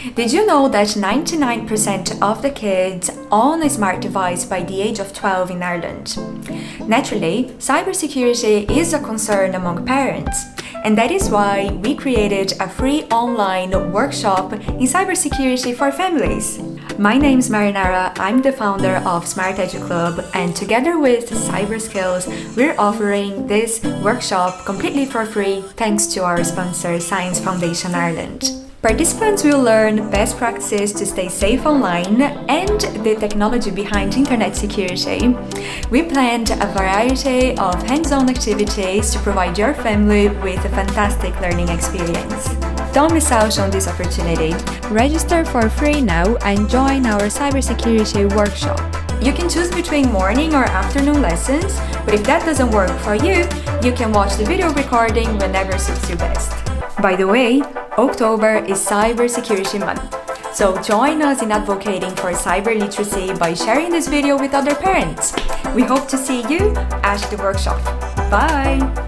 Did you know that 99% of the kids own a smart device by the age of 12 in Ireland? Naturally, cybersecurity is a concern among parents, and that is why we created a free online workshop in cybersecurity for families. My name is Marinara, I'm the founder of SMART Edu Club, and together with Cyber Skills, we're offering this workshop completely for free thanks to our sponsor Science Foundation Ireland. Participants will learn best practices to stay safe online and the technology behind internet security. We planned a variety of hands-on activities to provide your family with a fantastic learning experience. Don't miss out on this opportunity. Register for free now and join our cybersecurity workshop. You can choose between morning or afternoon lessons, but if that doesn't work for you, you can watch the video recording whenever suits you best. By the way, October is Cybersecurity Month, so join us in advocating for cyber literacy by sharing this video with other parents. We hope to see you at the workshop. Bye!